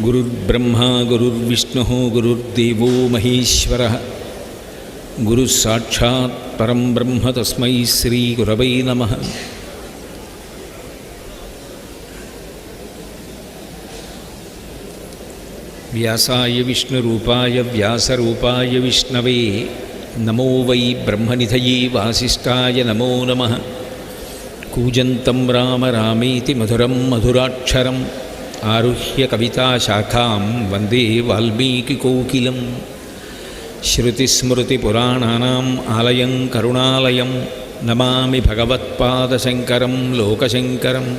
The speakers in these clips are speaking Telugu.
गुरुर्ब्रह्मा गुरुर्विष्णुः गुरुर्देवो महेश्वरः गुरुस्साक्षात् परं ब्रह्म तस्मै श्रीगुरवै नमः। व्यासाय विष्णुरूपाय व्यासरूपाय विष्णवे नमो वै ब्रह्मनिधये वासिष्ठाय नमो नमः। कूजन्तं राम रामेति मधुरं मधुराक्षरम् आरुह्य कविताशाखां वन्दे वाल्मीकिकोकिलं। श्रुतिस्मृतिपुराणानाम् आलयं करुणालयं नमामि भगवत्पादशङ्करं लोकशङ्करम्।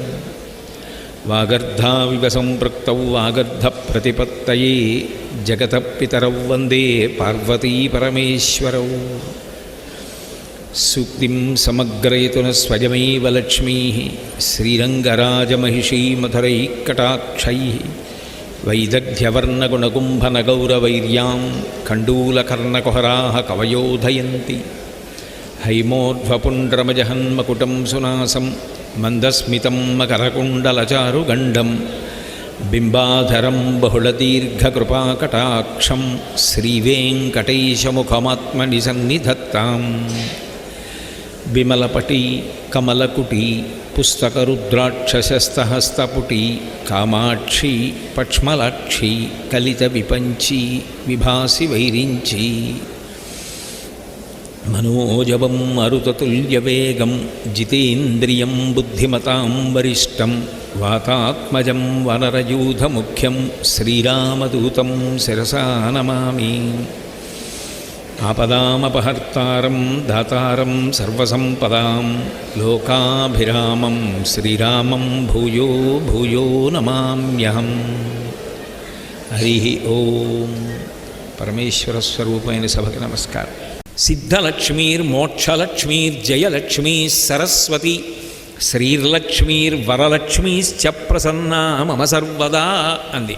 वागर्धाविव सम्पृक्तौ वागर्धप्रतिपत्तये जगतः पितरौ वन्दे पार्वतीपरमेश्वरौ। सूक्तिं समग्रयतु न स्वयमेव लक्ष्मीः श्रीरङ्गराजमहिषीमधुरैः वैदग्ध्यवर्णगुणकुम्भनगौरवैर्यां कण्डूलकर्णकुहराः कवयोधयन्ति। हैमोर्ध्वपुण्ड्रमजहन्मकुटं सुनासं मन्दस्मितं मकरकुण्डलचारुगण्डं बिम्बाधरं बहुलदीर्घकृपाकटाक्षं श्रीवेङ्कटेशमुखमात्मनि सन्निधत्ताम्। विमलपटी कमलकुटी पुस्तकरुद्राक्षसस्तहस्तपुटी कामाक्षी पक्ष्मलाक्षी कलितविपञ्ची विभासि वैरिञ्ची। मनोजवं मरुततुल्यवेगं जितेन्द्रियं बुद्धिमतां वरिष्ठं वातात्मजं वनरयूथमुख्यं श्रीरामदूतं शिरसा नमामि। आपदामपहर्तारं दातारं सर्वसम्पदां लोकाभिरामं श्रीरामं भूयो भूयो नमाम्यहम्। हरिः ओं। परमेश्वरस्वरूपैన సభకి నమస్కారం। सिद्धलक्ष्मीर्मोक्षलक्ष्मीर्जयलक्ष्मी सरस्वती श्रीर्लक्ष्मीर्वरलक्ष्मीश्च प्रसन्ना मम सर्वदा అంది।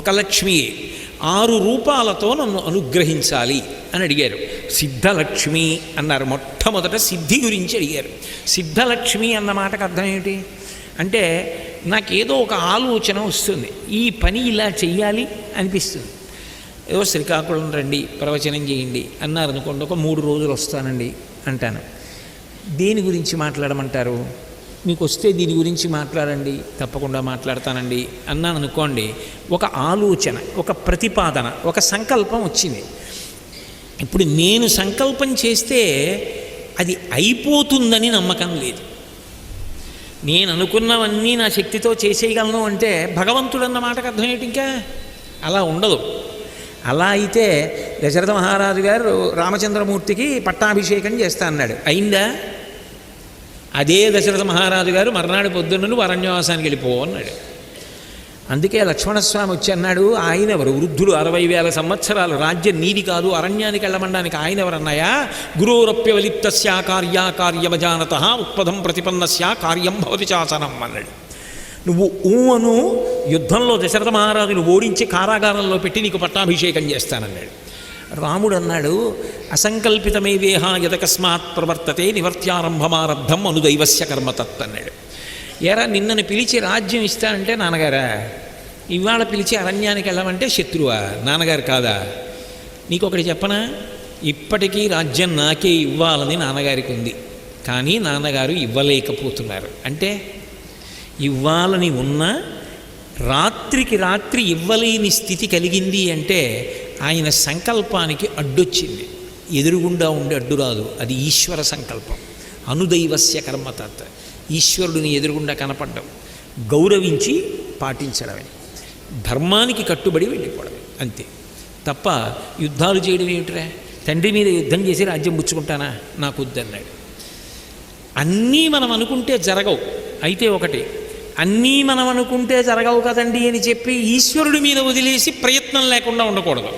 ఒక లక్ష్మి 6 రూపాలతో నన్ను అనుగ్రహించాలి అని అడిగారు। సిద్ధలక్ష్మి అన్నారు। మొట్టమొదట సిద్ధి గురించి అడిగారు। సిద్ధలక్ష్మి అన్న మాటకు అర్థం ఏమిటి అంటే, నాకేదో ఒక ఆలోచన వస్తుంది, ఈ పని ఇలా చెయ్యాలి అనిపిస్తుంది। ఏదో శ్రీకాకుళం రండి ప్రవచనం చేయండి అన్నారనుకోండి, ఒక 3 రోజులు వస్తానండి అంటాను। దేని గురించి మాట్లాడమంటారు? మీకు వస్తే దీని గురించి మాట్లాడండి, తప్పకుండా మాట్లాడతానండి అన్నాను అనుకోండి, ఒక ఆలోచన, ఒక ప్రతిపాదన, ఒక సంకల్పం వచ్చింది। ఇప్పుడు నేను సంకల్పం చేస్తే అది అయిపోతుందని నమ్మకం లేదు। నేను అనుకున్నవన్నీ నా శక్తితో చేసేయగలను అంటే భగవంతుడన్న మాటకు అర్థం ఏంటి? ఇంకా అలా ఉండదు। అలా అయితే దశరథ మహారాజు గారు రామచంద్రమూర్తికి పట్టాభిషేకం చేస్తా అన్నాడు, అయిందా? అదే దశరథ మహారాజు గారు మర్నాడు పొద్దున్న అరణ్యవాసానికి వెళ్ళిపో అన్నాడు। అందుకే లక్ష్మణస్వామి వచ్చి అన్నాడు, ఆయన ఎవరు? వృద్ధుడు 60,000 సంవత్సరాలు, రాజ్యం నీది కాదు, అరణ్యానికి వెళ్ళమనడానికి ఆయన ఎవరన్నాయా? గురోరప్యవలిప్తస్య కార్యమజానత ఉత్పదం ప్రతిపన్నస్య కార్యం భవతి శాసనం అన్నాడు। నువ్వు అను, యుద్ధంలో దశరథ మహారాజును ఓడించి కారాగారంలో పెట్టి నీకు పట్టాభిషేకం చేస్తానన్నాడు। రాముడు అన్నాడు, అసంకల్పితమేవేహ యదకస్మాత్ ప్రవర్తతే నివర్త్యారంభమారబ్ధం అనుదైవస్య కర్మతత్ అన్నాడు। ఎరా, నిన్నను పిలిచి రాజ్యం ఇస్తానంటే నాన్నగారా, ఇవాళ పిలిచి అరణ్యానికి వెళ్ళమంటే శత్రువా? నాన్నగారు కాదా? నీకు ఒకటి చెప్పనా, ఇప్పటికీ రాజ్యం నాకే ఇవ్వాలని నాన్నగారికి ఉంది, కానీ నాన్నగారు ఇవ్వలేకపోతున్నారు। అంటే ఇవ్వాలని ఉన్నా రాత్రికి రాత్రి ఇవ్వలేని స్థితి కలిగింది అంటే ఆయన సంకల్పానికి అడ్డొచ్చింది। ఎదురుగుండా ఉండే అడ్డు రాదు, అది ఈశ్వర సంకల్పం। అనుదైవస్య కర్మతత్, ఈశ్వరుడిని ఎదురుగుండా కనపడడం, గౌరవించి పాటించడమే, ధర్మానికి కట్టుబడి వెళ్ళిపోవడమే, అంతే తప్ప యుద్ధాలు చేయడం ఏమిట్రా? తండ్రి మీద యుద్ధం చేసి రాజ్యం పుచ్చుకుంటానా? నాకు వద్దన్నాడు। అన్నీ మనం అనుకుంటే జరగవు। అయితే ఒకటి, అన్నీ మనం అనుకుంటే జరగవు కదండి అని చెప్పి ఈశ్వరుడి మీద వదిలేసి ప్రయత్నం లేకుండా ఉండకూడదు।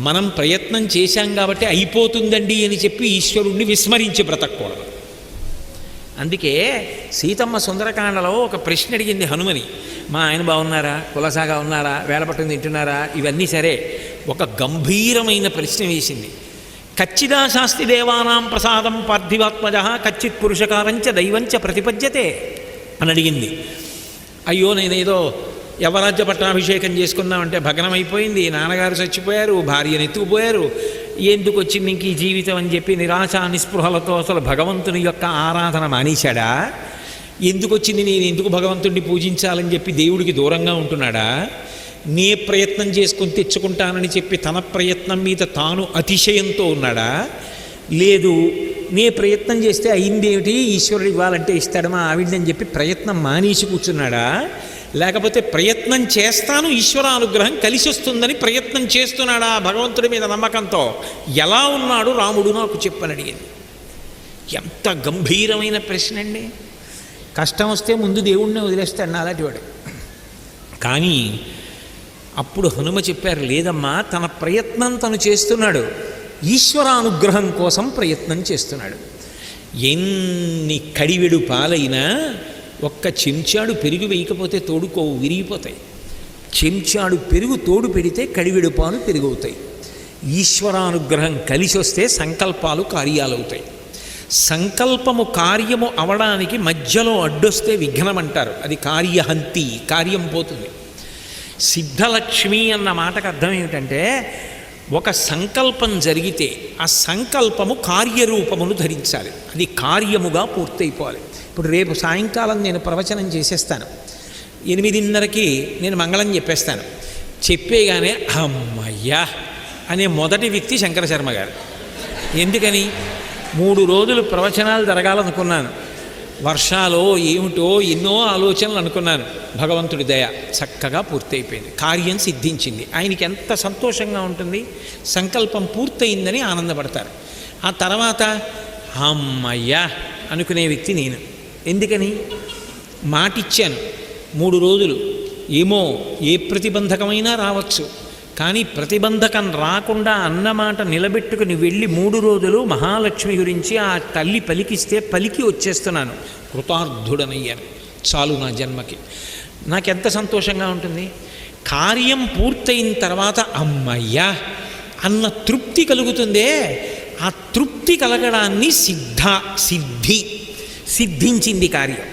మనం ప్రయత్నం చేశాం కాబట్టి అయిపోతుందండి అని చెప్పి ఈశ్వరుణ్ణి విస్మరించి బ్రతకూడదు। అందుకే సీతమ్మ సుందరకాండలో ఒక ప్రశ్న అడిగింది హనుమని, మా ఆయన బాగున్నారా, కులసాగా ఉన్నారా, వేళపట్టుకుని తింటున్నారా, ఇవన్నీ సరే, ఒక గంభీరమైన ప్రశ్న వేసింది। కచ్చిదా శాస్తి దేవానాం ప్రసాదం పార్థివాత్మజ కచ్చిత్ పురుషకారంచ దైవంచ ప్రతిపద్యతే అని అడిగింది। అయ్యో నేనేదో యవరాజ్య పట్టాభిషేకం చేసుకుందామంటే భగ్నం అయిపోయింది, నాన్నగారు చచ్చిపోయారు, భార్యను ఎత్తుకుపోయారు, ఎందుకు వచ్చింది ఇంక ఈ జీవితం అని చెప్పి నిరాశ నిస్పృహలతో అసలు భగవంతుని యొక్క ఆరాధన మానేశాడా? ఎందుకు వచ్చింది, నేను ఎందుకు భగవంతుడిని పూజించాలని చెప్పి దేవుడికి దూరంగా ఉంటున్నాడా? నే ప్రయత్నం చేసుకొని తెచ్చుకుంటానని చెప్పి తన ప్రయత్నం మీద తాను అతిశయంతో ఉన్నాడా? లేదు, నే ప్రయత్నం చేస్తే అయిందేమిటి, ఈశ్వరుడు ఇవ్వాలంటే ఇస్తాడు మా ఆవిడని చెప్పి ప్రయత్నం మానేసి కూర్చున్నాడా? లేకపోతే ప్రయత్నం చేస్తాను ఈశ్వరానుగ్రహం కలిసి వస్తుందని ప్రయత్నం చేస్తున్నాడా భగవంతుడి మీద నమ్మకంతో? ఎలా ఉన్నాడు రాముడు నాకు చెప్పని అడిగింది. ఎంత గంభీరమైన ప్రశ్న అండి. కష్టం వస్తే ముందు దేవుణ్ణి వదిలేస్తాడు అలాంటి వాడు. కానీ అప్పుడు హనుమ చెప్పారు, లేదమ్మా, తన ప్రయత్నం తను చేస్తున్నాడు, ఈశ్వరానుగ్రహం కోసం ప్రయత్నం చేస్తున్నాడు. ఎన్ని కడివెడు పాలైనా ఒక్క చెంచాడు పెరుగు వేయకపోతే తోడుకోవు, విరిగిపోతాయి. చెంచాడు పెరుగు తోడు పెడితే కడివెడు పాలు పెరుగవుతాయి. ఈశ్వరానుగ్రహం కలిసి వస్తే సంకల్పాలు కార్యాలవుతాయి. సంకల్పము కార్యము అవడానికి మధ్యలో అడ్డొస్తే విఘ్నం అంటారు. అది కార్యహంతి, కార్యం పోతుంది. సిద్ధలక్ష్మి అన్న మాటకు అర్థం ఏమిటంటే, ఒక సంకల్పం జరిగితే ఆ సంకల్పము కార్యరూపమును ధరించాలి, అది కార్యముగా పూర్తయిపోవాలి. ఇప్పుడు రేపు సాయంకాలం నేను ప్రవచనం చేసేస్తాను, 8:30కి నేను మంగళం చెప్పేస్తాను. చెప్పేగానే అమ్మయ్యా అనే మొదటి వ్యక్తి శంకర శర్మ గారు. ఎందుకని? 3 రోజులు ప్రవచనాలు జరగాలనుకున్నాను, వర్షాలో ఏమిటో ఎన్నో ఆలోచనలు అనుకున్నాను. భగవంతుడి దయ చక్కగా పూర్తయిపోయింది, కార్యం సిద్ధించింది. ఆయనకి ఎంత సంతోషంగా ఉంటుంది, సంకల్పం పూర్తయిందని ఆనందపడతారు. ఆ తర్వాత అమ్మయ్యా అనుకునే వ్యక్తి నేను. ఎందుకని? మాటిచ్చాను 3 రోజులు, ఏమో ఏ ప్రతిబంధకమైనా రావచ్చు, కానీ ప్రతిబంధకం రాకుండా అన్నమాట నిలబెట్టుకుని వెళ్ళి 3 రోజులు మహాలక్ష్మి గురించి ఆ తల్లి పలికిస్తే పలికి వచ్చేస్తున్నాను, కృతార్థుడనయ్యాను, చాలు నా జన్మకి. నాకెంత సంతోషంగా ఉంటుంది. కార్యం పూర్తయిన తర్వాత అమ్మయ్యా అన్న తృప్తి కలుగుతుందే, ఆ తృప్తి కలగడాన్ని సిద్ధించింది కార్యం.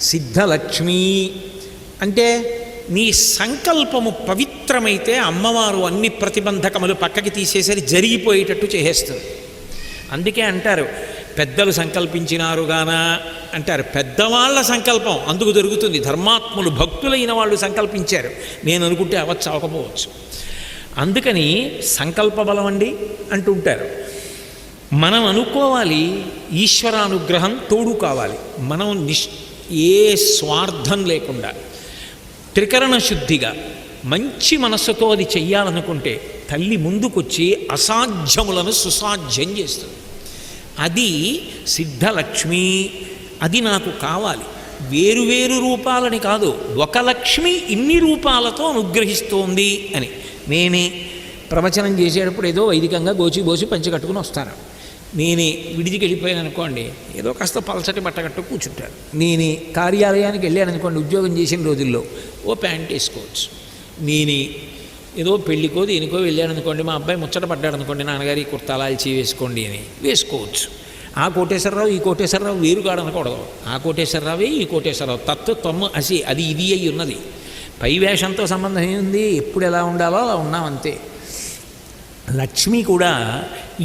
సిద్ధలక్ష్మి అంటే నీ సంకల్పము పవిత్రమైతే అమ్మవారు అన్ని ప్రతిబంధకములు పక్కకి తీసేసరి జరిగిపోయేటట్టు చేసేస్తుంది. అందుకే అంటారు, పెద్దలు సంకల్పించినారుగానా అంటారు. పెద్దవాళ్ళ సంకల్పం అందుకు జరుగుతుంది. ధర్మాత్ములు భక్తులైన వాళ్ళు సంకల్పించారు, నేను అనుకుంటే అవచ్చు, అవ్వకపోవచ్చు. అందుకని సంకల్ప బలం అండి అంటుంటారు. మనం అనుకోవాలి, ఈశ్వరానుగ్రహం తోడు కావాలి. మనం ఏ స్వార్థం లేకుండా త్రికరణ శుద్ధిగా మంచి మనస్సుతో అది చెయ్యాలనుకుంటే తల్లి ముందుకొచ్చి అసాధ్యములను సుసాధ్యం చేస్తుంది. అది సిద్ధలక్ష్మి, అది నాకు కావాలి. వేరువేరు రూపాలని కాదు, ఒక లక్ష్మి ఇన్ని రూపాలతో అనుగ్రహిస్తోంది అని. నేనే ప్రవచనం చేసేటప్పుడు ఏదో వైదికంగా గోచిబోసి పంచి కట్టుకుని వస్తాను. నేనే విడిదికి వెళ్ళిపోయాను అనుకోండి, ఏదో కాస్త పలచటి బట్ట కట్టు కూర్చుంటాను. నేనే కార్యాలయానికి వెళ్ళాను అనుకోండి, ఉద్యోగం చేసిన రోజుల్లో ఓ ప్యాంట్ వేసుకోవచ్చు. నేనే ఏదో పెళ్ళికో దేనికో వెళ్ళాను అనుకోండి, మా అబ్బాయి ముచ్చట పడ్డాడు అనుకోండి, నాన్నగారు ఈ కుర్తాలాల్చి వేసుకోండి అని వేసుకోవచ్చు. ఆ కోటేశ్వరరావు ఈ కోటేశ్వరరావు వేరు కాడనకూడదు. ఆ కోటేశ్వరరావే ఈ కోటేశ్వరరావు, తమ్ము అసి అది ఇది అయి ఉన్నది. పై వేషంతో సంబంధం ఏముంది, ఎప్పుడు ఎలా ఉండాలో అలా ఉన్నాం అంతే. లక్ష్మి కూడా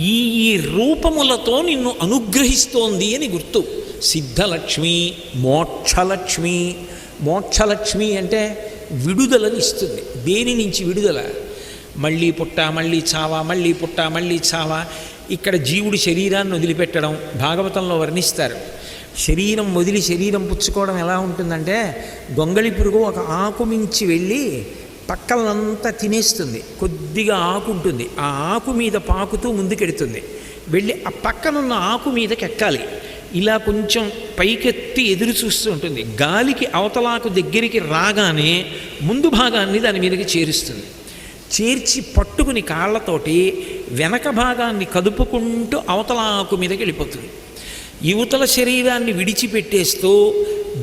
ఈ రూపములతో నిన్ను అనుగ్రహిస్తోంది అని గుర్తు. సిద్ధలక్ష్మి, మోక్షలక్ష్మి. మోక్షలక్ష్మి అంటే విడుదలని ఇస్తుంది. దేని నుంచి విడుదల? మళ్ళీ పుట్ట మళ్ళీ చావా, మళ్ళీ పుట్ట మళ్ళీ చావా. ఇక్కడ జీవుడి శరీరాన్ని వదిలిపెట్టడం భాగవతంలో వర్ణిస్తారు. శరీరం వదిలి శరీరం పుచ్చుకోవడం ఎలా ఉంటుందంటే, గొంగళి పురుగు ఒక ఆకు మించి వెళ్ళి పక్కలంతా తినేస్తుంది. కొద్దిగా ఆకు ఉంటుంది, ఆ ఆకు మీద పాకుతూ ముందుకెడుతుంది. వెళ్ళి ఆ పక్కనున్న ఆకు మీదకి ఎక్కాలి. ఇలా కొంచెం పైకెత్తి ఎదురు చూస్తూ ఉంటుంది. గాలికి అవతలాకు దగ్గరికి రాగానే ముందు భాగాన్ని దాని మీదకి చేరుస్తుంది. చేర్చి పట్టుకుని కాళ్ళతోటి వెనక భాగాన్ని కదుపుకుంటూ అవతలాకు మీదకి వెళ్ళిపోతుంది. యువతల శరీరాన్ని విడిచిపెట్టేస్తూ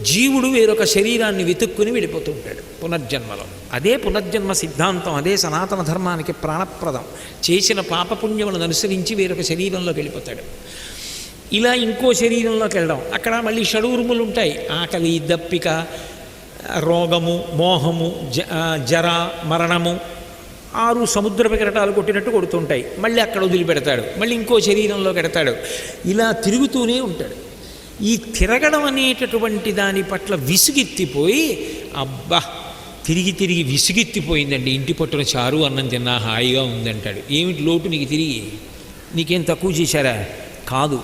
జీవుడు వేరొక శరీరాన్ని వెతుక్కుని వెళ్ళిపోతూ ఉంటాడు పునర్జన్మలో. అదే పునర్జన్మ సిద్ధాంతం, అదే సనాతన ధర్మానికి ప్రాణప్రదం. చేసిన పాపపుణ్యములను అనుసరించి వేరొక శరీరంలోకి వెళ్ళిపోతాడు. ఇలా ఇంకో శరీరంలోకి వెళ్ళడం, అక్కడ మళ్ళీ షడూర్ములు ఉంటాయి. ఆకలి, దప్పిక, రోగము, మోహము, జర, మరణము 6 సముద్రపు కెరటాలు కొట్టినట్టు కొడుతుంటాయి. మళ్ళీ అక్కడ వదిలిపెడతాడు, మళ్ళీ ఇంకో శరీరంలో పెడతాడు, ఇలా తిరుగుతూనే ఉంటాడు. ఈ తిరగడం అనేటటువంటి దాని పట్ల విసుగెత్తిపోయి, అబ్బా తిరిగి తిరిగి విసుగెత్తిపోయిందండి, ఇంటి పట్టున చారు అన్నం తిన్నా హాయిగా ఉందంటాడు. ఏమిటి లోటు నీకు? తిరిగి నీకేం తక్కువ చేశారా? కాదు.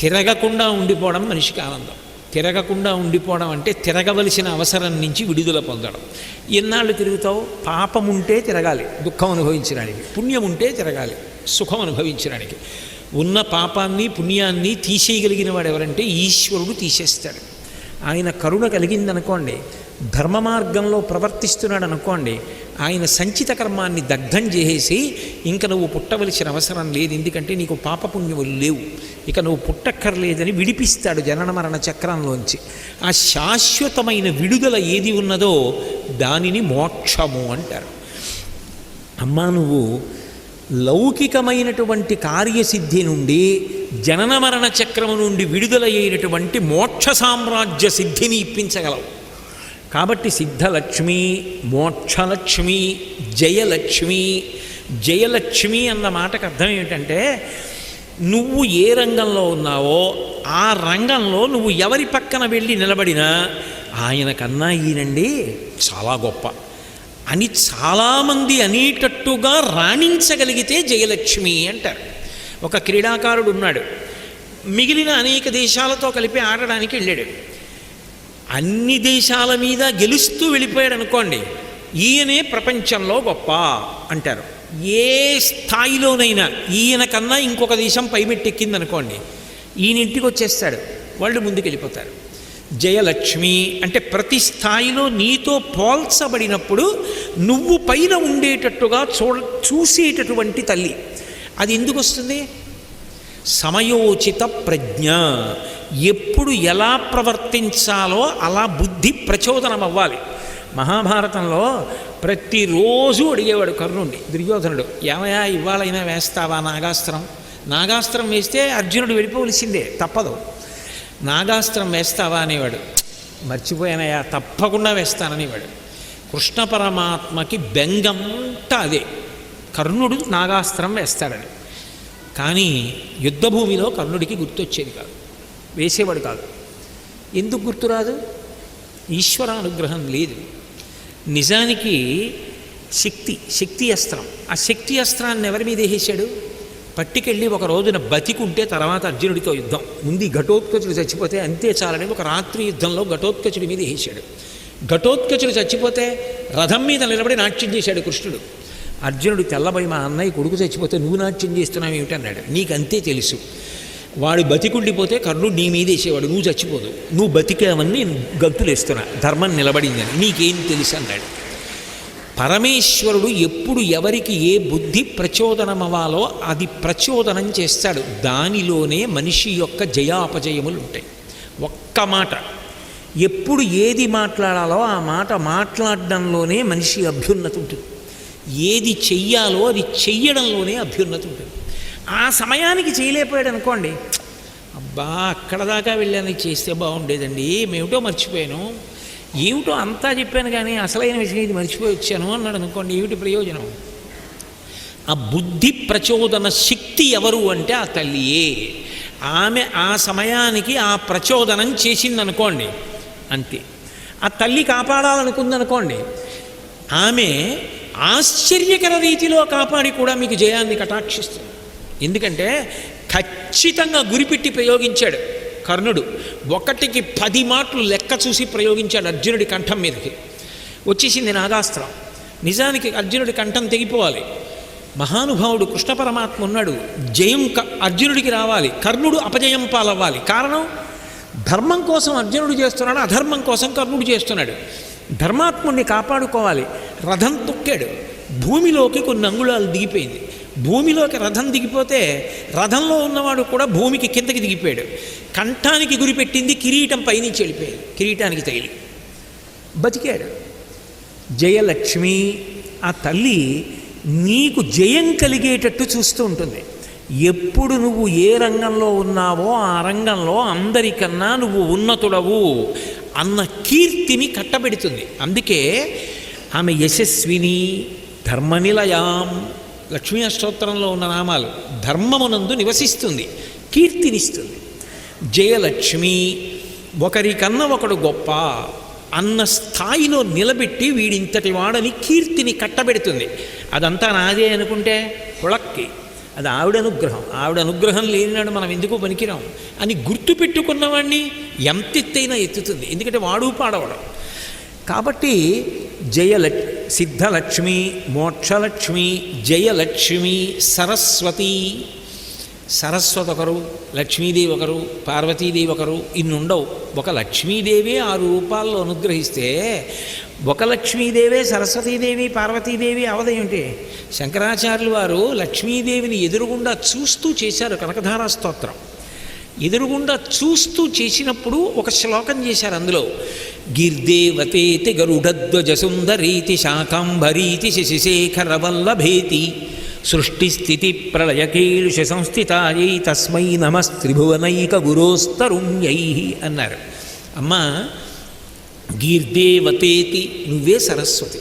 తిరగకుండా ఉండిపోవడం మనిషికి ఆనందం. తిరగకుండా ఉండిపోవడం అంటే తిరగవలసిన అవసరం నుంచి విడుదల పొందడం. ఎన్నాళ్ళు తిరుగుతావు? పాపం ఉంటే తిరగాలి దుఃఖం అనుభవించడానికి, పుణ్యం ఉంటే తిరగాలి సుఖం అనుభవించడానికి. ఉన్న పాపాన్ని పుణ్యాన్ని తీసేయగలిగిన వాడు ఎవరంటే ఈశ్వరుడు తీసేస్తాడు. ఆయన కరుణ కలిగిందనుకోండి, ధర్మ మార్గంలో ప్రవర్తిస్తున్నాడు అనుకోండి, ఆయన సంచిత కర్మాన్ని దగ్ధం చేసేసి ఇంక నువ్వు పుట్టవలసిన అవసరం లేదు, ఎందుకంటే నీకు పాపపుణ్యములు లేవు, ఇక నువ్వు పుట్టక్కర్లేదని విడిపిస్తాడు జనన మరణ చక్రంలోంచి. ఆ శాశ్వతమైన విడుదల ఏది ఉన్నదో దానిని మోక్షము అంటారు. అమ్మా, నువ్వు లౌకికమైనటువంటి కార్యసిద్ధి నుండి జనన మరణ చక్రము నుండి విడుదల అయినటువంటి మోక్ష సామ్రాజ్య సిద్ధిని ఇప్పించగలవు. కాబట్టి సిద్ధలక్ష్మి, మోక్షలక్ష్మి, జయలక్ష్మి. జయలక్ష్మి అన్న మాటకు అర్థం ఏమిటంటే, నువ్వు ఏ రంగంలో ఉన్నావో ఆ రంగంలో నువ్వు ఎవరి పక్కన వెళ్ళి నిలబడినా ఆయన కన్నా ఈయనండి చాలా గొప్ప అని చాలామంది అనేటట్టుగా రాణించగలిగితే జయలక్ష్మి అంటారు. ఒక క్రీడాకారుడు ఉన్నాడు, మిగిలిన అనేక దేశాలతో కలిపి ఆడడానికి వెళ్ళాడు. అన్ని దేశాల మీద గెలుస్తూ వెళ్ళిపోయాడు అనుకోండి, ఈయనే ప్రపంచంలో గొప్ప అంటారు. ఏ స్థాయిలోనైనా ఈయన కన్నా ఇంకొక దేశం పైమెట్టెక్కిందనుకోండి, ఈయన ఇంటికి వచ్చేస్తాడు, వాళ్ళు ముందుకు వెళ్ళిపోతారు. జయలక్ష్మి అంటే ప్రతి స్థాయిలో నీతో పోల్చబడినప్పుడు నువ్వు పైన ఉండేటట్టుగా చూసేటటువంటి తల్లి. అది ఎందుకు వస్తుంది? సమయోచిత ప్రజ్ఞ. ఎప్పుడు ఎలా ప్రవర్తించాలో అలా బుద్ధి ప్రచోదనం అవ్వాలి. మహాభారతంలో ప్రతిరోజు అడిగేవాడు కర్ణుడిని దుర్యోధనుడు, ఏమయ్యా ఇవాళైనా వేస్తావా నాగాస్త్రం? నాగాస్త్రం వేస్తే అర్జునుడు వెళ్ళిపోవలసిందే, తప్పదు. నాగాస్త్రం వేస్తావా అనేవాడు. మర్చిపోయానయ్యా, తప్పకుండా వేస్తాననేవాడు. కృష్ణ పరమాత్మకి బెంగంతా అదే, కర్ణుడు నాగాస్త్రం వేస్తాడని. కానీ యుద్ధభూమిలో కర్ణుడికి గుర్తొచ్చేది కాదు, వేసేవాడు కాదు. ఎందుకు గుర్తురాదు? ఈశ్వర అనుగ్రహం లేదు. నిజానికి శక్తి అస్త్రం, ఆ శక్తి అస్త్రాన్ని ఎవరి మీద వేసేశాడు? పట్టుకెళ్ళి ఒక రోజున బతికుంటే తర్వాత అర్జునుడితో యుద్ధం, ముందు ఘటోత్కచుడు చచ్చిపోతే అంతే చాలని ఒక రాత్రి యుద్ధంలో ఘటోత్కచుడి మీద వేసాడు. ఘటోత్కచుడు చచ్చిపోతే రథం మీద నిలబడి నాట్యం చేశాడు కృష్ణుడు. అర్జునుడు తెల్లబోయి, మా అన్నయ్య కొడుకు చచ్చిపోతే నువ్వు నాట్యం చేస్తున్నావు ఏమిటన్నాడు. నీకంతే తెలుసు, వాడు బతికుండిపోతే కర్ణుడు నీ మీద వేసేవాడు, నువ్వు చచ్చిపోదు, నువ్వు బతికావని నేను గంతులేస్తున్నా, ధర్మం నిలబడిందని, నీకేం తెలుసు అన్నాడు. పరమేశ్వరుడు ఎప్పుడు ఎవరికి ఏ బుద్ధి ప్రచోదనమవ్వాలో అది ప్రచోదనం చేస్తాడు. దానిలోనే మనిషి యొక్క జయాపజయములు ఉంటాయి. ఒక్క మాట, ఎప్పుడు ఏది మాట్లాడాలో ఆ మాట మాట్లాడడంలోనే మనిషి అభ్యున్నతి ఉంటుంది. ఏది చెయ్యాలో అది చెయ్యడంలోనే అభ్యున్నతి ఉంటుంది. ఆ సమయానికి చేయలేకపోయాడు అనుకోండి, అబ్బా అక్కడ దాకా వెళ్ళాను, చేస్తే బాగుండేదండి, ఏమిటో మర్చిపోయాను, ఏమిటో అంతా చెప్పాను కానీ అసలైన విషయం ఇది మర్చిపోయి వచ్చాను అన్నాడు అనుకోండి, ఏమిటి ప్రయోజనం? ఆ బుద్ధి ప్రచోదన శక్తి ఎవరు అంటే ఆ తల్లియే. ఆమె ఆ సమయానికి ఆ ప్రచోదనం చేసిందనుకోండి, అంతే. ఆ తల్లి కాపాడాలనుకుందనుకోండి, ఆమె ఆశ్చర్యకర రీతిలో కాపాడి కూడా మీకు జయాన్ని కటాక్షిస్తుంది. ఎందుకంటే ఖచ్చితంగా గురిపెట్టి ప్రయోగించాడు కర్ణుడు. 1కి 10 మాటలు లెక్క చూసి ప్రయోగించాడు అర్జునుడి కంఠం మీదకి. వచ్చేసింది నాగాస్త్రం. నిజానికి అర్జునుడి కంఠం తెగిపోవాలి. మహానుభావుడు కృష్ణ పరమాత్మ ఉన్నాడు, జయం అర్జునుడికి రావాలి, కర్ణుడు అపజయం పాలవ్వాలి. కారణం, ధర్మం కోసం అర్జునుడు చేస్తున్నాడు, అధర్మం కోసం కర్ణుడు చేస్తున్నాడు. ధర్మాత్ముడిని కాపాడుకోవాలి. రథం తొక్కాడు, భూమిలోకి కొన్ని అంగుళాలు దిగిపోయింది. భూమిలోకి రథం దిగిపోతే రథంలో ఉన్నవాడు కూడా భూమికి కిందకి దిగిపోయాడు. కంఠానికి గురిపెట్టింది, కిరీటం పైనుంచి వెళ్ళిపోయాడు, కిరీటానికి తగిలి బతికాడు. జయలక్ష్మి, ఆ తల్లి నీకు జయం కలిగేటట్టు చూస్తూ ఉంటుంది. ఎప్పుడు నువ్వు ఏ రంగంలో ఉన్నావో ఆ రంగంలో అందరికన్నా నువ్వు ఉన్నతుడవు, అన్న కీర్తిని కట్టబెడుతుంది. అందుకే ఆమె యశస్విని ధర్మనిలయాం, లక్ష్మీ అష్టోత్తరంలో ఉన్న నామాలు, ధర్మమునందు నివసిస్తుంది, కీర్తినిస్తుంది. జయలక్ష్మి, ఒకరికన్నా ఒకడు గొప్ప అన్న స్థాయిలో నిలబెట్టి వీడింతటి వాడని కీర్తిని కట్టబెడుతుంది. అదంతా నాదే అనుకుంటే కుళక్కి, అది ఆవిడ అనుగ్రహం. ఆవిడ అనుగ్రహం లేనినాడు మనం ఎందుకు పనికిరాం అని గుర్తు పెట్టుకున్నవాడిని ఎంత ఎత్తైనా ఎత్తుతుంది. ఎందుకంటే వాడు పాడవడం. కాబట్టి సిద్ధలక్ష్మి, మోక్షలక్ష్మి, జయలక్ష్మి, సరస్వతి. సరస్వతి ఒకరు, లక్ష్మీదేవి ఒకరు, పార్వతీదేవి ఒకరు, ఇన్నుండవు. ఒక లక్ష్మీదేవి 6 రూపాల్లో అనుగ్రహిస్తే ఒక లక్ష్మీదేవే సరస్వతీదేవి పార్వతీదేవి అవదేమిటి? శంకరాచార్యులు వారు లక్ష్మీదేవిని ఎదురుగుండా చూస్తూ చేశారు కనకధారా స్తోత్రం. ఎదురుగుండా చూస్తూ చేసినప్పుడు ఒక శ్లోకం చేశారు. అందులో గిర్దేవతేతి గరుడధ్వజ సుందరీతి శాకాంబరీతి శశిశేఖరవల్లభేతి సృష్టిస్థితి ప్రళయకేలుష సంస్థితాయై తస్మై నమస్త్రిభువనైక గురోస్తరుణ్యై అన్నారు. అమ్మ గీర్దేవతేతి నువ్వే సరస్వతి,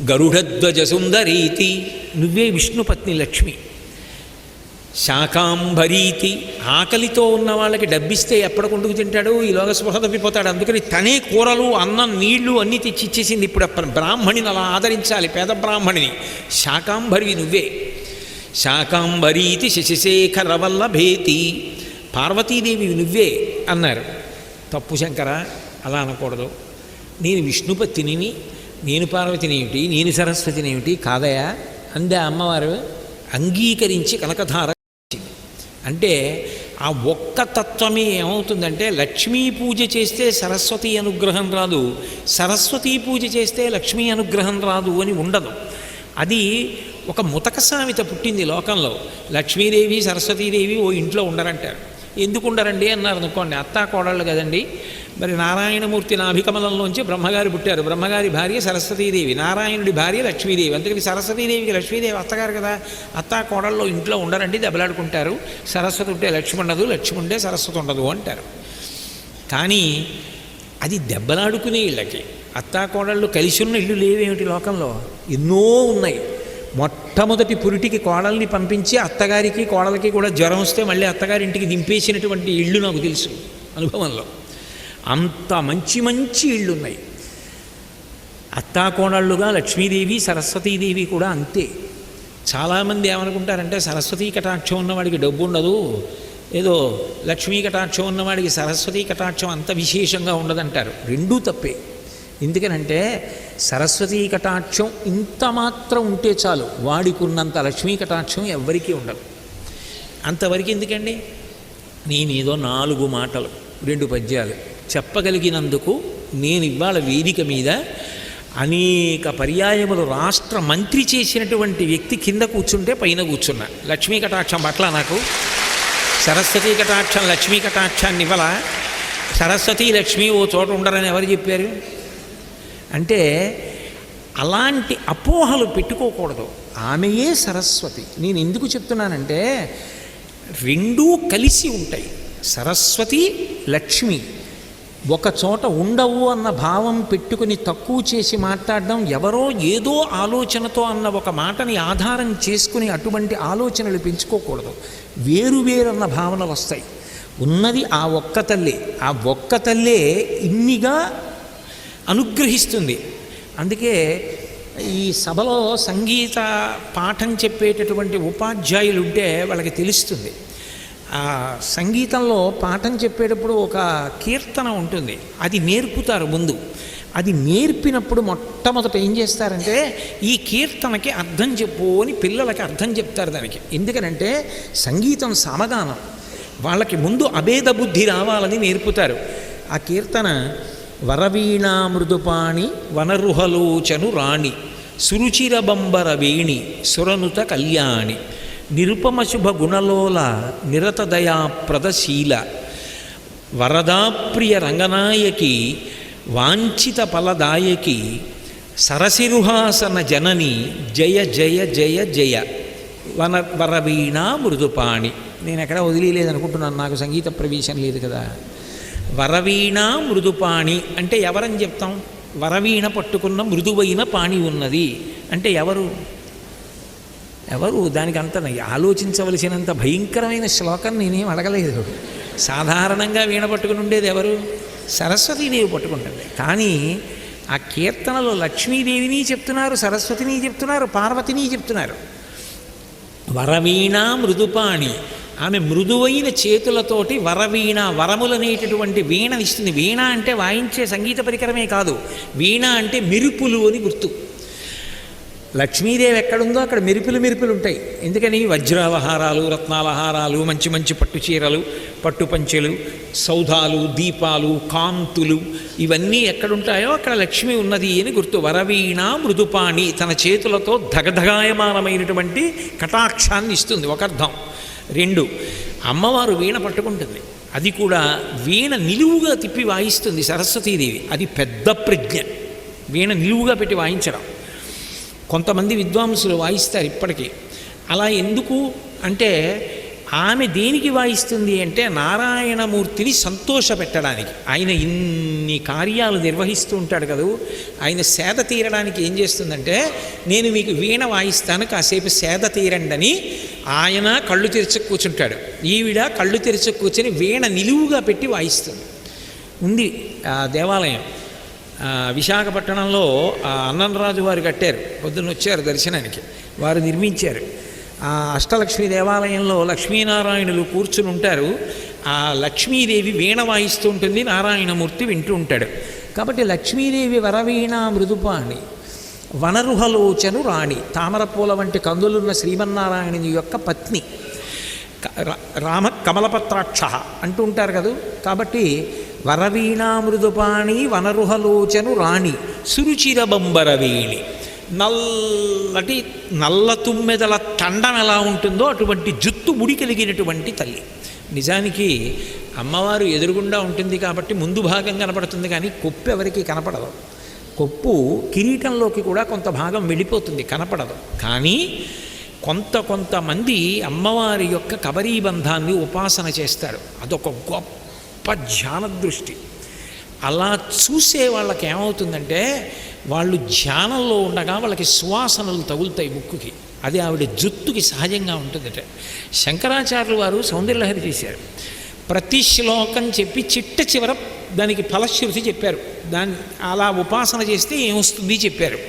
గరుడధ్వజ సుందరీతి నువ్వే విష్ణుపత్ని లక్ష్మి, శాకాంబరీతి ఆకలితో ఉన్న వాళ్ళకి డబ్బిస్తే ఎప్పటికొండుకు తింటాడు, ఈలోగా స్పృహ తప్పిపోతాడు. అందుకని తనే కూరలు అన్నం నీళ్లు అన్నీ తెచ్చి ఇచ్చేసింది. ఇప్పుడు బ్రాహ్మణిని అలా ఆదరించాలి, పేద బ్రాహ్మణిని. శాకాంబరివి నువ్వే. శాకాంబరీతి శశిశేఖరవల్లభేతి, పార్వతీదేవి నువ్వే అన్నారు. తప్పు శంకర, అలా అనకూడదు. నేను విష్ణుపత్నిని, నేను పార్వతిని ఏమిటి, నేను సరస్వతిని ఏమిటి కాదయా అందే అమ్మవారు. అంగీకరించి కనకధార అంటే ఆ ఒక్క తత్వమే ఏమవుతుందంటే, లక్ష్మీ పూజ చేస్తే సరస్వతి అనుగ్రహం రాదు, సరస్వతీ పూజ చేస్తే లక్ష్మీ అనుగ్రహం రాదు అని ఉండదు. అది ఒక ముతక సామెత పుట్టింది లోకంలో. లక్ష్మీదేవి సరస్వతీదేవి ఓ ఇంట్లో ఉండరంటారు. ఎందుకు ఉండరండి అన్నారు అనుకోండి, అత్తా కోడళ్ళు కదండి. మరి నారాయణమూర్తి నాభికమలంలోంచి బ్రహ్మగారు పుట్టారు. బ్రహ్మగారి భార్య సరస్వతీదేవి, నారాయణుడి భార్య లక్ష్మీదేవి. అందుకని సరస్వతీదేవికి లక్ష్మీదేవి అత్తగారు కదా. అత్తా కోడళ్ళు ఇంట్లో ఉండరండి, దెబ్బలాడుకుంటారు. సరస్వతి ఉంటే లక్ష్మి ఉండదు, లక్ష్మి ఉంటే సరస్వతి ఉండదు అంటారు. కానీ అది దెబ్బలాడుకునే ఇళ్ళకి. అత్తా కోడళ్ళు కలిసి ఉన్న ఇల్లు లేవేమిటి లోకంలో? ఎన్నో ఉన్నాయి. మొట్టమొదటి పురిటికి కోడల్ని పంపించి అత్తగారికి కోడలకి కూడా జ్వరం వస్తే మళ్ళీ అత్తగారింటికి దింపేసినటువంటి ఇళ్ళు నాకు తెలుసు అనుభవంలో. అంత మంచి మంచి ఇళ్ళున్నాయి. అత్తాకోణళ్ళుగా లక్ష్మీదేవి సరస్వతీదేవి కూడా అంతే. చాలామంది ఏమనుకుంటారంటే సరస్వతీ కటాక్షం ఉన్నవాడికి డబ్బు ఉండదు, ఏదో లక్ష్మీ కటాక్షం ఉన్నవాడికి సరస్వతీ కటాక్షం అంత విశేషంగా ఉండదంటారు. రెండూ తప్పే. ఎందుకనంటే సరస్వతీ కటాక్షం ఇంత మాత్రం ఉంటే చాలు, వాడికి ఉన్నంత లక్ష్మీ కటాక్షం ఎవ్వరికీ ఉండదు. అంతవరకు ఎందుకండి? నేనేదో 4 మాటలు 2 పద్యాలు చెప్పగలిగినందుకు నేను ఇవాళ వేదిక మీద అనేక పర్యాయములు రాష్ట్ర మంత్రి చేసినటువంటి వ్యక్తి కింద కూర్చుంటే పైన కూర్చున్నా. లక్ష్మీ కటాక్షం పట్ల నాకు సరస్వతీ కటాక్షం లక్ష్మీ కటాక్షాన్ని ఇవ్వాల. సరస్వతీ లక్ష్మి ఓ చోట ఉండరని ఎవరు చెప్పారు? అంటే అలాంటి అపోహలు పెట్టుకోకూడదు. ఆమెయే సరస్వతి. నేను ఎందుకు చెప్తున్నానంటే రెండూ కలిసి ఉంటాయి. సరస్వతి లక్ష్మి ఒక చోట ఉండవు అన్న భావం పెట్టుకుని తక్కువ చేసి మాట్లాడడం, ఎవరో ఏదో ఆలోచనతో అన్న ఒక మాటని ఆధారం చేసుకుని అటువంటి ఆలోచనలు పెంచుకోకూడదు. వేరువేరన్న భావనలు వస్తాయి. ఉన్నది ఆ ఒక్క తల్లే. ఆ ఒక్క తల్లే ఇన్నిగా అనుగ్రహిస్తుంది. అందుకే ఈ సభలో సంగీత పాఠం చెప్పేటటువంటి ఉపాధ్యాయులు ఉంటే వాళ్ళకి తెలుస్తుంది. ఆ సంగీతంలో పాఠం చెప్పేటప్పుడు ఒక కీర్తన ఉంటుంది, అది నేర్పుతారు ముందు. అది నేర్పినప్పుడు మొట్టమొదట ఏం చేస్తారంటే ఈ కీర్తనకి అర్థం చెప్పు అని పిల్లలకి అర్థం చెప్తారు దానికి. ఎందుకనంటే సంగీతం సమగానం, వాళ్ళకి ముందు అభేద బుద్ధి రావాలని నేర్పుతారు. ఆ కీర్తన వరవీణా మృదుపాణి వనరుహలోచను రాణి సురుచిర బంబర వేణి సురనుత కళ్యాణి నిరుపమ శుభ గుణలోల నిరత దయా ప్రదశీల వరదాప్రియ రంగనాయకి వాంఛిత ఫలదాయకి సరసిరుహాసన జనని జయ జయ జయ జయ వరవీణా మృదుపాణి. నేను ఎక్కడ వదిలేదనుకుంటున్నాను, నాకు సంగీత ప్రవేశం లేదు కదా. వరవీణ మృదుపాణి అంటే ఎవరని చెప్తాం? వరవీణ పట్టుకున్న మృదువైన పాణి ఉన్నది అంటే ఎవరు? దానికి అంత ఆలోచించవలసినంత భయంకరమైన శ్లోకం నేనేం అడగలేదు. సాధారణంగా వీణ పట్టుకుని ఉండేది ఎవరు? సరస్వతీదేవి పట్టుకుంటుంది. కానీ ఆ కీర్తనలో లక్ష్మీదేవిని చెప్తున్నారు, సరస్వతిని చెప్తున్నారు, పార్వతిని చెప్తున్నారు. వరవీణ మృదుపాణి, ఆమె మృదువైన చేతులతోటి వరవీణ, వరములనేటటువంటి వీణనిస్తుంది. వీణ అంటే వాయించే సంగీత పరికరమే కాదు, వీణ అంటే మెరుపులు అని గుర్తు. లక్ష్మీదేవి ఎక్కడుందో అక్కడ మెరుపులు ఉంటాయి. ఎందుకని? వజ్రాలహారాలు, రత్నాలహారాలు, మంచి మంచి పట్టు చీరలు, పట్టు పంచెలు, సౌధాలు, దీపాలు, కాంతులు, ఇవన్నీ ఎక్కడుంటాయో అక్కడ లక్ష్మి ఉన్నది అని గుర్తు. వరవీణ మృదుపాణి, తన చేతులతో ధగధగాయమానమైనటువంటి కటాక్షాన్ని ఇస్తుంది, ఒక అర్థం. 2, అమ్మవారు వీణ పట్టుకుంటుంది. అది కూడా వీణ నిలువుగా తిప్పి వాయిస్తుంది సరస్వతీదేవి. అది పెద్ద ప్రజ్ఞ, వీణ నిలువుగా పెట్టి వాయించడం. కొంతమంది విద్వాంసులు వాయిస్తారు ఇప్పటికీ. అలా ఎందుకు అంటే ఆమె దేనికి వాయిస్తుంది అంటే నారాయణమూర్తిని సంతోషపెట్టడానికి. ఆయన ఇన్ని కార్యాలు నిర్వహిస్తూ ఉంటాడు కదా, ఆయన సేద తీరడానికి ఏం చేస్తుందంటే, నేను మీకు వీణ వాయిస్తాను, కాసేపు సేద తీరండని ఆయన కళ్ళు తెరిచి కూర్చుంటాడు. ఈవిడ కళ్ళు తెరిచి కూర్చొని వీణ నిలువుగా పెట్టి వాయిస్తుంది. ఉంది ఆ దేవాలయం విశాఖపట్నంలో. అన్ననరాజు వారు కట్టారు, పొద్దున్న వచ్చారు దర్శనానికి, వారు నిర్మించారు. ఆ అష్టలక్ష్మీ దేవాలయంలో లక్ష్మీనారాయణులు కూర్చుని ఉంటారు. ఆ లక్ష్మీదేవి వీణ వాయిస్తూ ఉంటుంది, నారాయణమూర్తి వింటూ ఉంటాడు. కాబట్టి లక్ష్మీదేవి వరవీణ మృదుపాణి, వనరుహలోచను రాణి, తామరపూల వంటి కందులున్న శ్రీమన్నారాయణుని యొక్క పత్ని, రామ కమలపత్రాక్ష అంటూ ఉంటారు కదా. కాబట్టి వరవీణా మృదుపాణి వనరుహలోచను రాణి సురుచిరబంబరవేణి, నల్ల తుమ్మెదల తండం ఎలా ఉంటుందో అటువంటి జుత్తు ముడి కలిగినటువంటి తల్లి. నిజానికి అమ్మవారు ఎదురుగుండా ఉంటుంది కాబట్టి ముందు భాగం కనపడుతుంది, కానీ కొప్పు ఎవరికి కనపడదు. కొప్పు కిరీటంలోకి కూడా కొంత భాగం వెళ్ళిపోతుంది, కనపడదు. కానీ కొంతమంది అమ్మవారి యొక్క కబరీబంధాన్ని ఉపాసన చేస్తారు. అదొక గొప్ప ధ్యాన దృష్టి. అలా చూసే వాళ్ళకి ఏమవుతుందంటే, వాళ్ళు ధ్యానంలో ఉండగా వాళ్ళకి సువాసనలు తగులుతాయి ముక్కుకి. అది ఆవిడ జుత్తుకి సహజంగా ఉంటుందట. శంకరాచార్యులు వారు సౌందర్యలహరి చేశారు. ప్రతి శ్లోకం చెప్పి చిట్ట చివర దానికి ఫలశ్రుతి చెప్పారు. దాన్ని అలా ఉపాసన చేస్తే ఏమొస్తుంది చెప్పారు.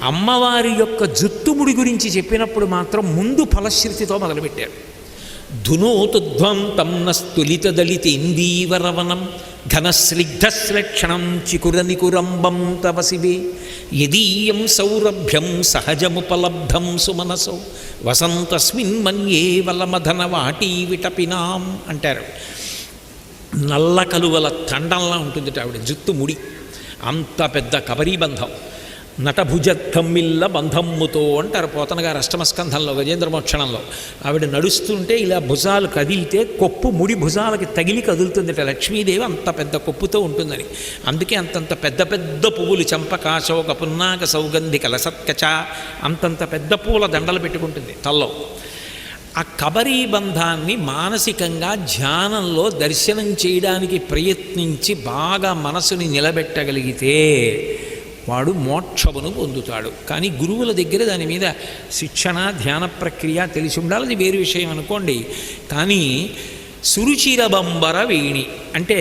అమ్మవారి యొక్క జుత్తుముడి గురించి చెప్పినప్పుడు మాత్రం ముందు ఫలశ్రుతితో మొదలుపెట్టారు. ధునోతుధ్వంతం నస్తులితదళిత ఇందీవరవనం ఘనస్నిగ్ధశ్లక్షణం చికురనికురంబం తవ శివే యదీయం సౌరభ్యం సహజముపలబ్ధం సుమనసౌ వసంతస్మిన్ మన్యే వలమధన వాటీ విటపినాం అంటారు. నల్ల కలువల తండంలా ఉంటుంది ఆవిడ జుత్తుముడి. అంత పెద్ద కబరీబంధం. నటభుజత్తమ్మిల్ల బంధమ్ముతో అంటారు పోతన గారు అష్టమస్కంధంలో గజేంద్రమోక్షణంలో. ఆవిడ నడుస్తుంటే ఇలా భుజాలు కదిలితే కొప్పు ముడి భుజాలకి తగిలి కదులుతుందట. లక్ష్మీదేవి అంత పెద్ద కొప్పుతో ఉంటుందని. అందుకే అంతంత పెద్ద పెద్ద పువ్వులు, చంపక, శోక, పున్నాక, సౌగంధిక, లసత్కచ, అంతంత పెద్ద పూల దండలు పెట్టుకుంటుంది తల్లో. ఆ కబరీబంధాన్ని మానసికంగా ధ్యానంలో దర్శనం చేయడానికి ప్రయత్నించి బాగా మనసుని నిలబెట్టగలిగితే వాడు మోక్షమును పొందుతాడు. కానీ గురువుల దగ్గర దాని మీద శిక్షణ, ధ్యాన ప్రక్రియ తెలిసి ఉండాలి, అది వేరు విషయం అనుకోండి. కానీ సురుచిరబంబర వేణి అంటే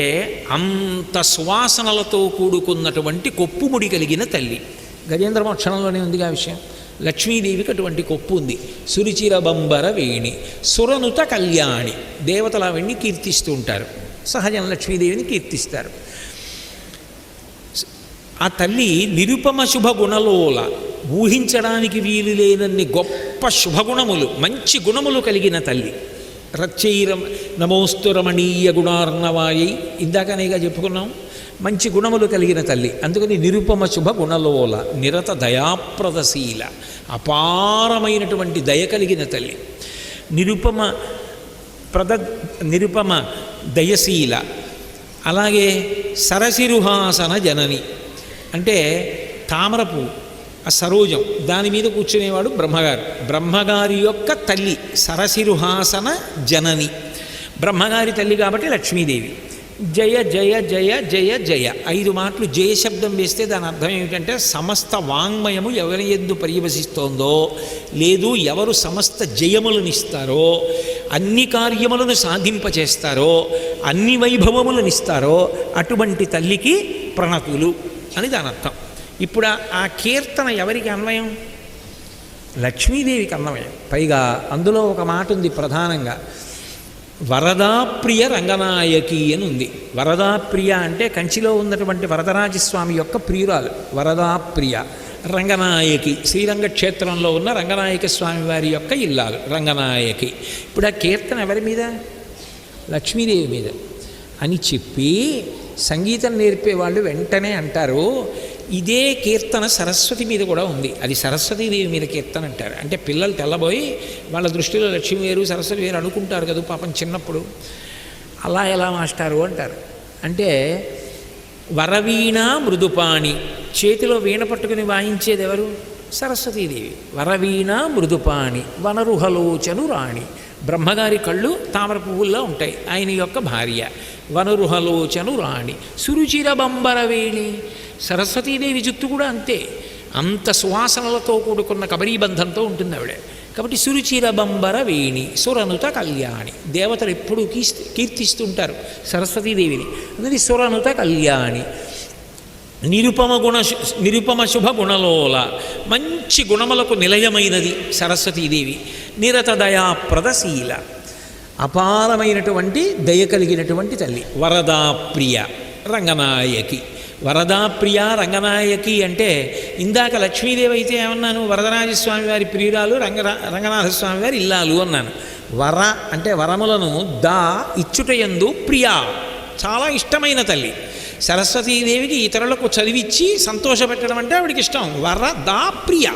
అంత సువాసనలతో కూడుకున్నటువంటి కొప్పుముడి కలిగిన తల్లి. గజేంద్రమోక్షణంలోనే ఉందిగా విషయం. లక్ష్మీదేవికి అటువంటి కొప్పు ఉంది. సురుచిరబంబర వేణి సురనుత కళ్యాణి, దేవతలు ఆవిడ్ని కీర్తిస్తూ ఉంటారు, సహజం లక్ష్మీదేవిని కీర్తిస్తారు. ఆ తల్లి నిరుపమ శుభగుణలోల, ఊహించడానికి వీలు లేనన్ని గొప్ప శుభగుణములు, మంచి గుణములు కలిగిన తల్లి. రచ్చైరం నమోస్తు రమణీయ గుణార్ణవాయి, ఇందాకనేగా చెప్పుకున్నాం, మంచి గుణములు కలిగిన తల్లి. అందుకని నిరుపమ శుభ గుణలోల నిరత దయాప్రదశీల, అపారమైనటువంటి దయ కలిగిన తల్లి. నిరుపమ దయశీల. అలాగే సరసిరుహాసన జనని అంటే తామరపు ఆ సరోజం దాని మీద కూర్చునేవాడు బ్రహ్మగారు. బ్రహ్మగారి యొక్క తల్లి సరసిరుహాసన జనని, బ్రహ్మగారి తల్లి కాబట్టి లక్ష్మీదేవి. జయ జయ జయ జయ జయ 5 మాటలు జయ శబ్దం వేస్తే దాని అర్థం ఏమిటంటే సమస్త వాంగ్మయము ఎవరి యందు పర్యవసిస్తోందో, లేదు ఎవరు సమస్త జయములనిస్తారో, అన్ని కార్యములను సాధింపచేస్తారో, అన్ని వైభవములనిస్తారో అటువంటి తల్లికి ప్రణతులు అని దాని అర్థం. ఇప్పుడు ఆ కీర్తన ఎవరికి అన్వయం? లక్ష్మీదేవికి అన్వయం. పైగా అందులో ఒక మాట ఉంది ప్రధానంగా, వరదాప్రియ రంగనాయకి అని ఉంది. వరదాప్రియ అంటే కంచిలో ఉన్నటువంటి వరదరాజస్వామి యొక్క ప్రియురాలు వరదాప్రియ. రంగనాయకి శ్రీరంగ క్షేత్రంలో ఉన్న రంగనాయక స్వామి వారి యొక్క ఇల్లాలు రంగనాయకి. ఇప్పుడు ఆ కీర్తన ఎవరి మీద? లక్ష్మీదేవి మీద అని చెప్పి సంగీతం నేర్పేవాళ్ళు వెంటనే అంటారు, ఇదే కీర్తన సరస్వతి మీద కూడా ఉంది, అది సరస్వతీదేవి మీద కీర్తన అంటారు. అంటే పిల్లలు తెల్లబోయి వాళ్ళ దృష్టిలో లక్ష్మి వేరు సరస్వతి వేరు అనుకుంటారు కదా పాపం చిన్నప్పుడు. అలా ఎలా మాస్టారు అంటారు. అంటే వరవీణ మృదుపాణి, చేతిలో వీణ పట్టుకుని వాయించేది ఎవరు? సరస్వతీదేవి. వరవీణ మృదుపాణి వనరుహలోచను రాణి. బ్రహ్మగారి కళ్ళు తామర పువ్వుల్లో ఉంటాయి, ఆయన యొక్క భార్య. వనరుహలోచను రాణి సురుచిర బంబరవేణి. సరస్వతీదేవి జుత్తు కూడా అంతే, అంత సువాసనలతో కూడుకున్న కబరీబంధంతో ఉంటుంది ఆవిడ. కాబట్టి సురుచిర బంబర వేణి సురనుత కళ్యాణి. దేవతలు ఎప్పుడూ కీర్తిస్తుంటారు సరస్వతీదేవిని. అందుకని సురనుత కళ్యాణి. నిరుపమ శుభ గుణలోల, మంచి గుణములకు నిలయమైనది సరస్వతీదేవి. నిరత దయాప్రదశీల, అపారమైనటువంటి దయ కలిగినటువంటి తల్లి. వరదాప్రియ రంగనాయకి. వరదాప్రియ రంగనాయకి అంటే ఇందాక లక్ష్మీదేవి అయితే ఏమన్నాను? వరదరాజస్వామి వారి ప్రియురాలు, రంగనాథస్వామి వారి ఇల్లాలు అన్నాను. వర అంటే వరములను దా ఇచ్చుటయందు ప్రియా, చాలా ఇష్టమైన తల్లి. సరస్వతీదేవికి ఇతరులకు చదివిచ్చి సంతోషపెట్టడం అంటే ఆవిడికి ఇష్టం. వర దా ప్రియ.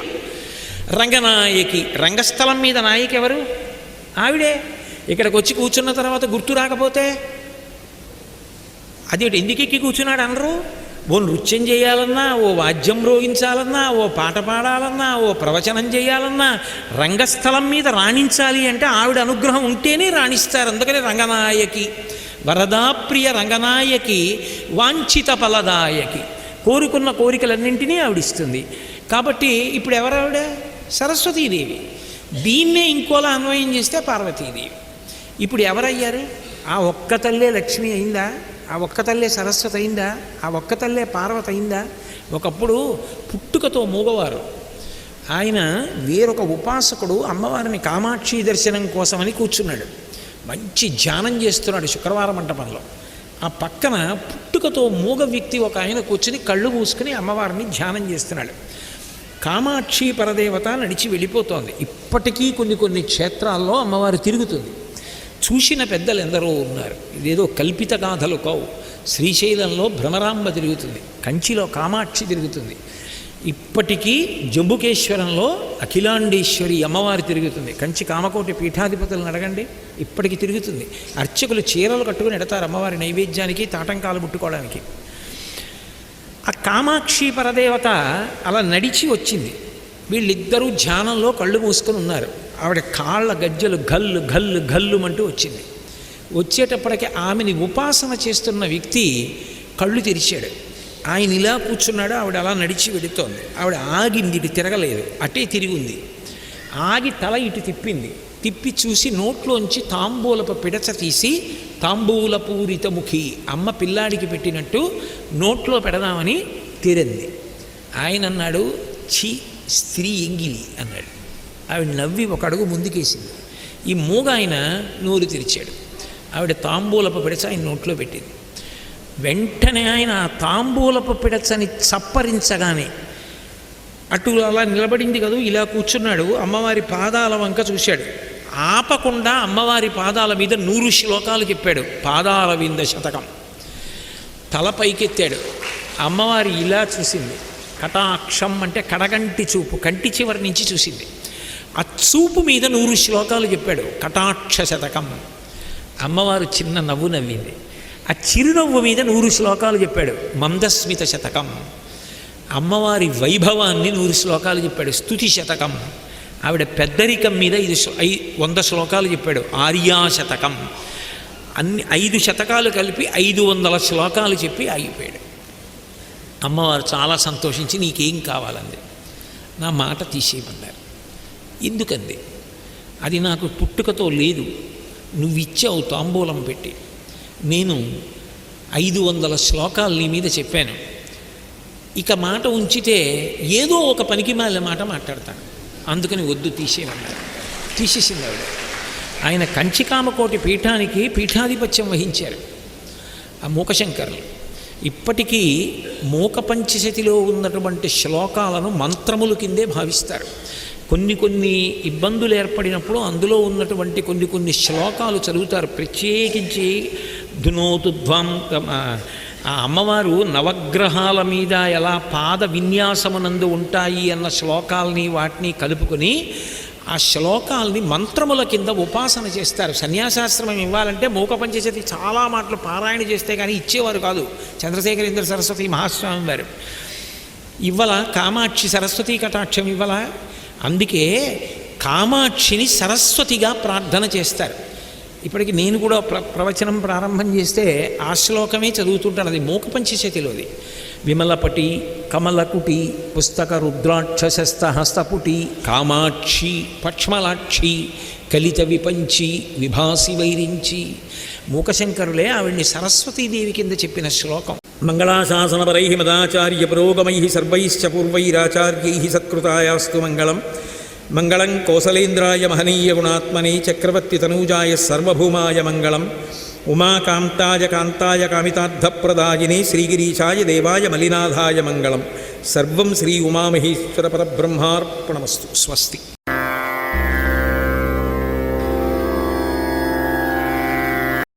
రంగనాయకి, రంగస్థలం మీద నాయకి ఎవరు? ఆవిడే. ఇక్కడికి వచ్చి కూర్చున్న తర్వాత గుర్తు రాకపోతే అదేమిటి ఎందుకు ఎక్కి కూర్చున్నాడు అనరు? ఓ నృత్యం చేయాలన్నా, ఓ వాద్యం రోగించాలన్నా, ఓ పాట పాడాలన్నా, ఓ ప్రవచనం చేయాలన్నా, రంగస్థలం మీద రాణించాలి అంటే ఆవిడ అనుగ్రహం ఉంటేనే రాణిస్తారు. అందుకని రంగనాయకి. వరదాప్రియ రంగనాయకి వాంఛిత ఫలదాయకి. కోరుకున్న కోరికలన్నింటినీ ఆవిడిస్తుంది. కాబట్టి ఇప్పుడు ఎవరావిడ? సరస్వతీదేవి. దీన్నే ఇంకోలా అన్వయం చేస్తే పార్వతీదేవి. ఇప్పుడు ఎవరయ్యారు? ఆ ఒక్క తల్లే లక్ష్మి అయిందా? ఆ ఒక్క తల్లే సరస్వతి అయిందా? ఆ ఒక్క తల్లే పార్వతి అయిందా? ఒకప్పుడు పుట్టుకతో మూగవారు ఆయన వేరొక ఉపాసకుడు అమ్మవారిని కామాక్షి దర్శనం కోసమని కూర్చున్నాడు. మంచి ధ్యానం చేస్తున్నాడు శుక్రవారం మంటపంలో. ఆ పక్కన పుట్టుకతో మూగ వ్యక్తి ఒక ఆయన కూర్చుని కళ్ళు మూసుకుని అమ్మవారిని ధ్యానం చేస్తున్నాడు. కామాక్షి పరదేవత నడిచి వెళ్ళిపోతోంది. ఇప్పటికీ కొన్ని క్షేత్రాల్లో అమ్మవారు తిరుగుతుంది. చూసిన పెద్దలు ఎందరో ఉన్నారు. ఇదేదో కల్పిత గాథలు కావు. శ్రీశైలంలో భ్రమరాంబ తిరుగుతుంది, కంచిలో కామాక్షి తిరుగుతుంది, ఇప్పటికీ జంబుకేశ్వరంలో అఖిలాండేశ్వరి అమ్మవారి తిరుగుతుంది. కంచి కామకోటి పీఠాధిపతులను అడగండి, ఇప్పటికీ తిరుగుతుంది. అర్చకులు చీరలు కట్టుకుని ఎడతారు అమ్మవారి నైవేద్యానికి, తాటంకాలు ముట్టుకోవడానికి. ఆ కామాక్షి పరదేవత అలా నడిచి వచ్చింది. వీళ్ళిద్దరూ ధ్యానంలో కళ్ళు మూసుకొని ఉన్నారు. ఆవిడ కాళ్ళ గజ్జలు గల్లు గల్లు గల్లుమంటూ వచ్చింది. వచ్చేటప్పటికి ఆమెని ఉపాసన చేస్తున్న వ్యక్తి కళ్ళు తెరిచాడు. ఆయన ఇలా కూర్చున్నాడు, ఆవిడ అలా నడిచి వెళుతోంది. ఆవిడ ఆగింది, ఇటు తిరగలేదు, అటే తిరిగి ఉంది. ఆగి తల ఇటు తిప్పింది. తిప్పి చూసి నోట్లోంచి తాంబూలపు పిడచ తీసి తాంబూలపూరిత ముఖి, అమ్మ పిల్లాడికి పెట్టినట్టు నోట్లో పెడదామని తీరింది. ఆయన అన్నాడు, ఛీ స్త్రీ ఎంగిలి అన్నాడు. ఆవిడ నవ్వి ఒక అడుగు ముందుకేసింది. ఈ మూగ ఆయన నోరు తెరిచాడు. ఆవిడ తాంబూలపు పిడచ ఆయన నోట్లో పెట్టింది. వెంటనే ఆయన తాంబూలపు పిడచని చప్పరించగానే అటు అలా నిలబడింది కదూ, ఇలా కూర్చున్నాడు. అమ్మవారి పాదాల వంక చూశాడు. ఆపకుండా అమ్మవారి పాదాల మీద 100 శ్లోకాలు చెప్పాడు. పాదాల వింద శతకం. తల పైకెత్తాడు. అమ్మవారి ఇలా చూసింది. కటాక్షం అంటే కడగంటి చూపు, కంటి చివరి నుంచి చూసింది. ఆ చూపు మీద 100 శ్లోకాలు చెప్పాడు. కటాక్ష శతకం. అమ్మవారు చిన్న నవ్వు నవ్వింది. ఆ చిరునవ్వు మీద 100 శ్లోకాలు చెప్పాడు. మందస్మిత శతకం. అమ్మవారి వైభవాన్ని 100 శ్లోకాలు చెప్పాడు. స్తుతి శతకం. ఆవిడ పెద్దరికం మీద 100 శ్లోకాలు చెప్పాడు. ఆర్యాశతకం. అన్ని 5 శతకాలు కలిపి 500 శ్లోకాలు చెప్పి ఆగిపోయాడు. అమ్మవారు చాలా సంతోషించి నీకేం కావాలంది. నా మాట తీసేయమన్నారు. ఎందుకంది? అది నాకు పుట్టుకతో లేదు, నువ్వు ఇచ్చావు తాంబూలం పెట్టి. నేను 500 శ్లోకాలు నీ మీద చెప్పాను, ఇక మాట ఉంచితే ఏదో ఒక పనికిమాలిన మాట మాట్లాడతాను, అందుకని వద్దు తీసేయమన్నారు. తీసేసింది ఆవిడ. ఆయన కంచికామకోటి పీఠానికి పీఠాధిపత్యం వహించారు ఆ మూకశంకరులు. ఇప్పటికీ మూక పంచశతిలో ఉన్నటువంటి శ్లోకాలను మంత్రముల కిందే భావిస్తారు. కొన్ని ఇబ్బందులు ఏర్పడినప్పుడు అందులో ఉన్నటువంటి కొన్ని శ్లోకాలు చదువుతారు. ప్రత్యేకించి దునోతుధ్వం ఆ అమ్మవారు నవగ్రహాల మీద ఎలా పాద విన్యాసమునందు ఉంటాయి అన్న శ్లోకాలని వాటిని కలుపుకొని ఆ శ్లోకాలని మంత్రముల కింద ఉపాసన చేస్తారు. సన్యాసాశ్రమం ఇవ్వాలంటే మూక పంచశతి చాలా మాటలు పారాయణ చేస్తే కానీ ఇచ్చేవారు కాదు. చంద్రశేఖరేంద్ర సరస్వతి మహాస్వామి వారు ఇవ్వల, కామాక్షి సరస్వతీ కటాక్షం ఇవ్వల. అందుకే కామాక్షిని సరస్వతిగా ప్రార్థన చేస్తారు. ఇప్పటికి నేను కూడా ప్రవచనం ప్రారంభం చేస్తే ఆ శ్లోకమే చదువుతుంటాను. అది మూక పంచశతిలోది. విమలపటి కమలకుటి పుస్తక రుద్రాక్షశస్త హస్తపుటి కామాక్షి పక్ష్మలాక్షి కలిత విపంచి విభాసి వైరించి. మూకశంకరులే ఆవిడ్ని సరస్వతీదేవి కింద చెప్పిన శ్లోకం. మంగళాశాసనపరై మదాచార్య పురోగమై సర్వైశ్చ పూర్వైరాచార్యై సత్కృతాయాస్తు మంగళం. మంగళం కోసలేంద్రాయ మహనీయ గుణాత్మనే చక్రవర్తి తనూజాయ సర్వభౌమాయ మంగళం. ఉమాకాంతాయ కాంతాయ కామితార్థప్రదాయినే శ్రీగిరీశాయ దేవాయ మలినాథాయ మంగళం. సర్వం శ్రీ ఉమామహేశ్వర పరబ్రహ్మార్పణమస్తు. స్వస్తి.